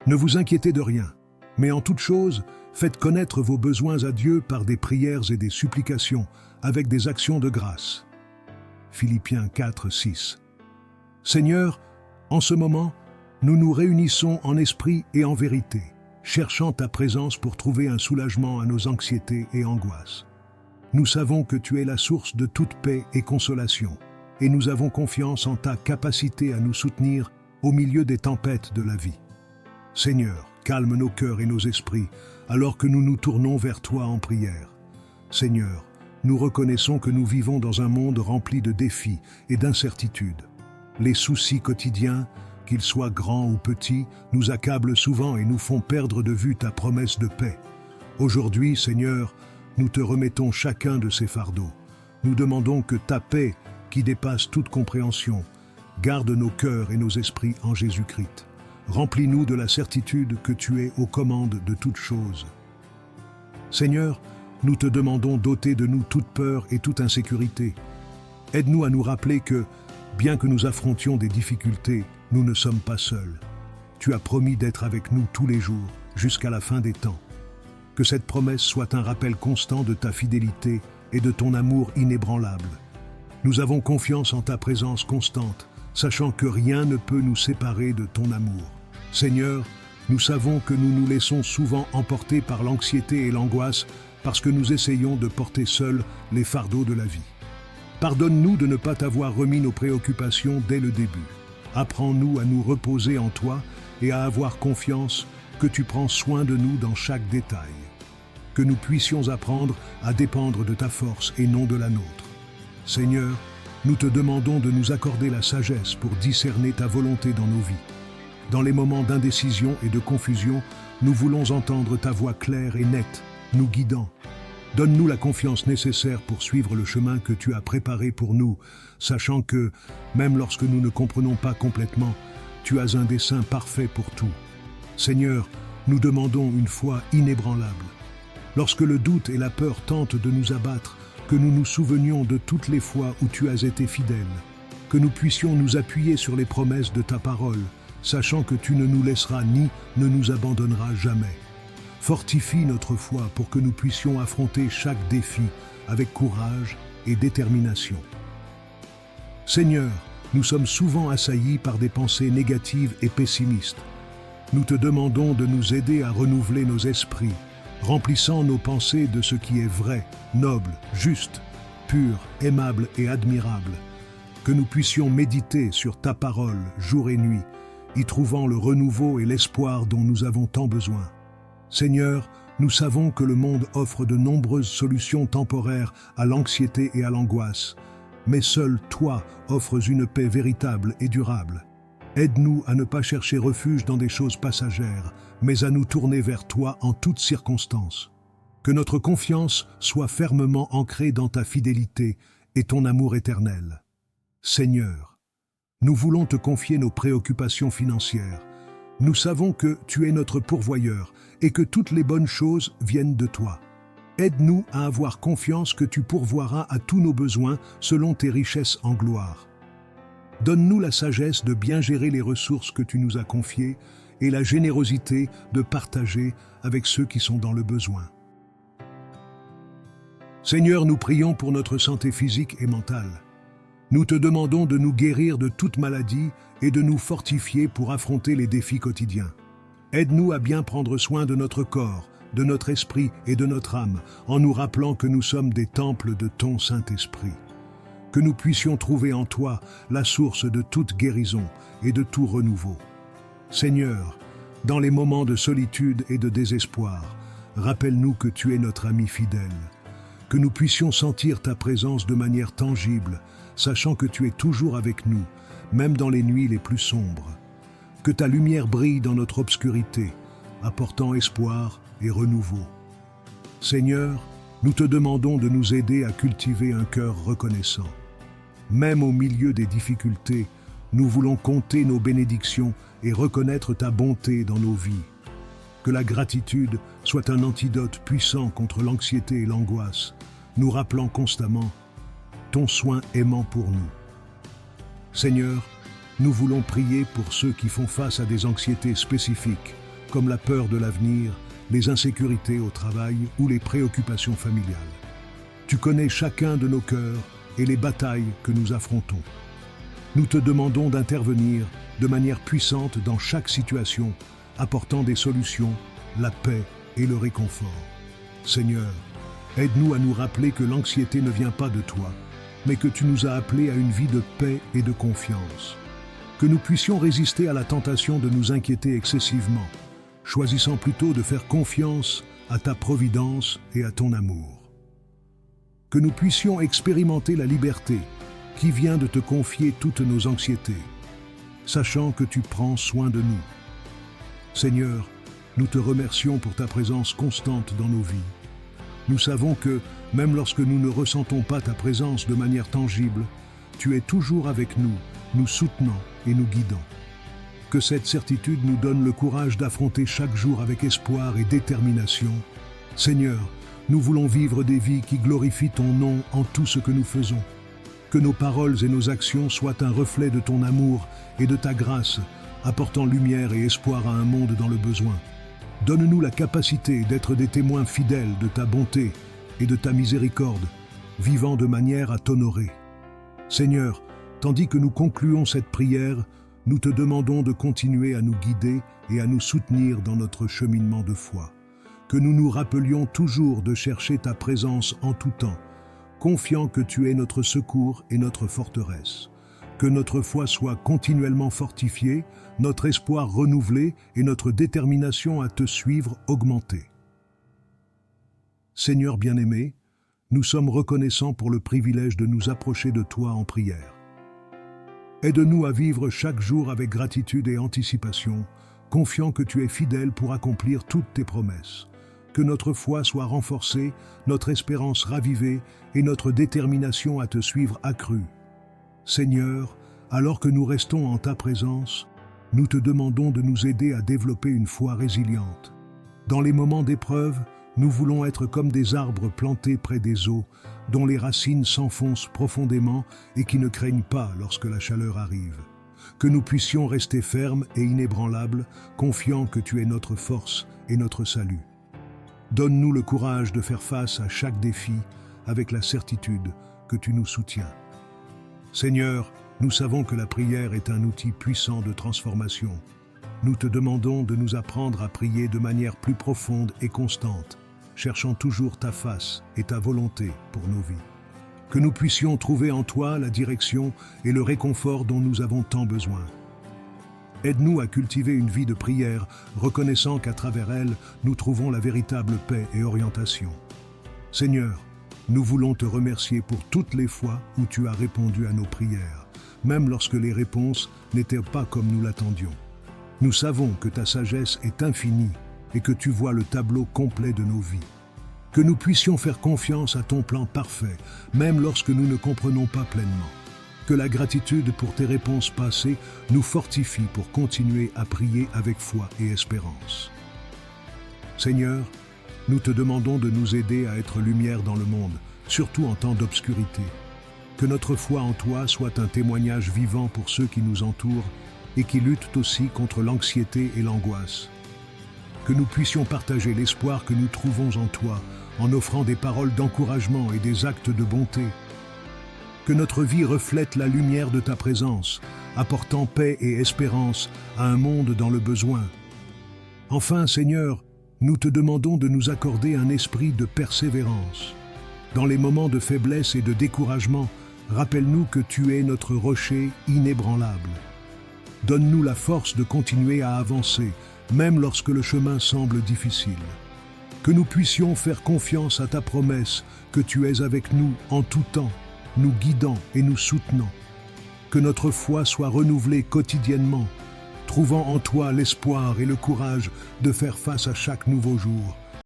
Ne vous inquiétez de rien, mais en toute chose, faites connaître vos besoins à Dieu par des prières et des supplications, avec des actions de grâce. Philippiens 4, 6. Seigneur, en ce moment, nous nous réunissons en esprit et en vérité, cherchant ta présence pour trouver un soulagement à nos anxiétés et angoisses. Nous savons que tu es la source de toute paix et consolation, et nous avons confiance en ta capacité à nous soutenir au milieu des tempêtes de la vie. Seigneur, calme nos cœurs et nos esprits, alors que nous nous tournons vers toi en prière. Seigneur, nous reconnaissons que nous vivons dans un monde rempli de défis et d'incertitudes. Les soucis quotidiens, qu'ils soient grands ou petits, nous accablent souvent et nous font perdre de vue ta promesse de paix. Aujourd'hui, Seigneur, nous te remettons chacun de ces fardeaux. Nous demandons que ta paix, qui dépasse toute compréhension, garde nos cœurs et nos esprits en Jésus-Christ. Remplis-nous de la certitude que tu es aux commandes de toutes choses. Seigneur, nous te demandons d'ôter de nous toute peur et toute insécurité. Aide-nous à nous rappeler que, bien que nous affrontions des difficultés, nous ne sommes pas seuls. Tu as promis d'être avec nous tous les jours, jusqu'à la fin des temps. Que cette promesse soit un rappel constant de ta fidélité et de ton amour inébranlable. Nous avons confiance en ta présence constante, sachant que rien ne peut nous séparer de ton amour. Seigneur, nous savons que nous nous laissons souvent emporter par l'anxiété et l'angoisse parce que nous essayons de porter seuls les fardeaux de la vie. Pardonne-nous de ne pas t'avoir remis nos préoccupations dès le début. Apprends-nous à nous reposer en toi et à avoir confiance que tu prends soin de nous dans chaque détail. Que nous puissions apprendre à dépendre de ta force et non de la nôtre. Seigneur, nous te demandons de nous accorder la sagesse pour discerner ta volonté dans nos vies. Dans les moments d'indécision et de confusion, nous voulons entendre ta voix claire et nette, nous guidant. Donne-nous la confiance nécessaire pour suivre le chemin que tu as préparé pour nous, sachant que, même lorsque nous ne comprenons pas complètement, tu as un dessein parfait pour tout. Seigneur, nous demandons une foi inébranlable. Lorsque le doute et la peur tentent de nous abattre, que nous nous souvenions de toutes les fois où tu as été fidèle, que nous puissions nous appuyer sur les promesses de ta parole, sachant que tu ne nous laisseras ni ne nous abandonneras jamais. Fortifie notre foi pour que nous puissions affronter chaque défi avec courage et détermination. Seigneur, nous sommes souvent assaillis par des pensées négatives et pessimistes. Nous te demandons de nous aider à renouveler nos esprits, remplissant nos pensées de ce qui est vrai, noble, juste, pur, aimable et admirable. Que nous puissions méditer sur ta parole jour et nuit, y trouvant le renouveau et l'espoir dont nous avons tant besoin. Seigneur, nous savons que le monde offre de nombreuses solutions temporaires à l'anxiété et à l'angoisse, mais seul toi offres une paix véritable et durable. Aide-nous à ne pas chercher refuge dans des choses passagères, mais à nous tourner vers toi en toutes circonstances. Que notre confiance soit fermement ancrée dans ta fidélité et ton amour éternel. Seigneur, nous voulons te confier nos préoccupations financières. Nous savons que tu es notre pourvoyeur et que toutes les bonnes choses viennent de toi. Aide-nous à avoir confiance que tu pourvoiras à tous nos besoins selon tes richesses en gloire. Donne-nous la sagesse de bien gérer les ressources que tu nous as confiées et la générosité de partager avec ceux qui sont dans le besoin. Seigneur, nous prions pour notre santé physique et mentale. Nous te demandons de nous guérir de toute maladie et de nous fortifier pour affronter les défis quotidiens. Aide-nous à bien prendre soin de notre corps, de notre esprit et de notre âme, en nous rappelant que nous sommes des temples de ton Saint-Esprit. Que nous puissions trouver en toi la source de toute guérison et de tout renouveau. Seigneur, dans les moments de solitude et de désespoir, rappelle-nous que tu es notre ami fidèle. Que nous puissions sentir ta présence de manière tangible, sachant que tu es toujours avec nous, même dans les nuits les plus sombres. Que ta lumière brille dans notre obscurité, apportant espoir et renouveau. Seigneur, nous te demandons de nous aider à cultiver un cœur reconnaissant. Même au milieu des difficultés, nous voulons compter nos bénédictions et reconnaître ta bonté dans nos vies. Que la gratitude soit un antidote puissant contre l'anxiété et l'angoisse, nous rappelant constamment ton soin aimant pour nous. Seigneur, nous voulons prier pour ceux qui font face à des anxiétés spécifiques, comme la peur de l'avenir, les insécurités au travail ou les préoccupations familiales. Tu connais chacun de nos cœurs et les batailles que nous affrontons. Nous te demandons d'intervenir de manière puissante dans chaque situation, apportant des solutions, la paix et le réconfort. Seigneur, aide-nous à nous rappeler que l'anxiété ne vient pas de toi, mais que tu nous as appelés à une vie de paix et de confiance. Que nous puissions résister à la tentation de nous inquiéter excessivement, choisissant plutôt de faire confiance à ta providence et à ton amour. Que nous puissions expérimenter la liberté qui vient de te confier toutes nos anxiétés, sachant que tu prends soin de nous. Seigneur, nous te remercions pour ta présence constante dans nos vies. Nous savons que, même lorsque nous ne ressentons pas ta présence de manière tangible, tu es toujours avec nous, nous soutenant et nous guidant. Que cette certitude nous donne le courage d'affronter chaque jour avec espoir et détermination. Seigneur, nous voulons vivre des vies qui glorifient ton nom en tout ce que nous faisons. Que nos paroles et nos actions soient un reflet de ton amour et de ta grâce, apportant lumière et espoir à un monde dans le besoin. Donne-nous la capacité d'être des témoins fidèles de ta bonté et de ta miséricorde, vivant de manière à t'honorer. Seigneur, tandis que nous concluons cette prière, nous te demandons de continuer à nous guider et à nous soutenir dans notre cheminement de foi. Que nous nous rappelions toujours de chercher ta présence en tout temps, confiant que tu es notre secours et notre forteresse. Que notre foi soit continuellement fortifiée, notre espoir renouvelé et notre détermination à te suivre augmentée. Seigneur bien-aimé, nous sommes reconnaissants pour le privilège de nous approcher de toi en prière. Aide-nous à vivre chaque jour avec gratitude et anticipation, confiant que tu es fidèle pour accomplir toutes tes promesses. Que notre foi soit renforcée, notre espérance ravivée et notre détermination à te suivre accrue. Seigneur, alors que nous restons en ta présence, nous te demandons de nous aider à développer une foi résiliente. Dans les moments d'épreuve, nous voulons être comme des arbres plantés près des eaux, dont les racines s'enfoncent profondément et qui ne craignent pas lorsque la chaleur arrive. Que nous puissions rester fermes et inébranlables, confiants que tu es notre force et notre salut. Donne-nous le courage de faire face à chaque défi avec la certitude que tu nous soutiens. Seigneur, nous savons que la prière est un outil puissant de transformation. Nous te demandons de nous apprendre à prier de manière plus profonde et constante, cherchant toujours ta face et ta volonté pour nos vies. Que nous puissions trouver en toi la direction et le réconfort dont nous avons tant besoin. Aide-nous à cultiver une vie de prière, reconnaissant qu'à travers elle, nous trouvons la véritable paix et orientation. Seigneur, nous voulons te remercier pour toutes les fois où tu as répondu à nos prières, même lorsque les réponses n'étaient pas comme nous l'attendions. Nous savons que ta sagesse est infinie et que tu vois le tableau complet de nos vies. Que nous puissions faire confiance à ton plan parfait, même lorsque nous ne comprenons pas pleinement. Que la gratitude pour tes réponses passées nous fortifie pour continuer à prier avec foi et espérance. Seigneur, nous te demandons de nous aider à être lumière dans le monde, surtout en temps d'obscurité. Que notre foi en toi soit un témoignage vivant pour ceux qui nous entourent et qui luttent aussi contre l'anxiété et l'angoisse. Que nous puissions partager l'espoir que nous trouvons en toi, en offrant des paroles d'encouragement et des actes de bonté. Que notre vie reflète la lumière de ta présence, apportant paix et espérance à un monde dans le besoin. Enfin, Seigneur, nous te demandons de nous accorder un esprit de persévérance. Dans les moments de faiblesse et de découragement, rappelle-nous que tu es notre rocher inébranlable. Donne-nous la force de continuer à avancer, même lorsque le chemin semble difficile. Que nous puissions faire confiance à ta promesse que tu es avec nous en tout temps, nous guidant et nous soutenant. Que notre foi soit renouvelée quotidiennement, trouvant en toi l'espoir et le courage de faire face à chaque nouveau jour.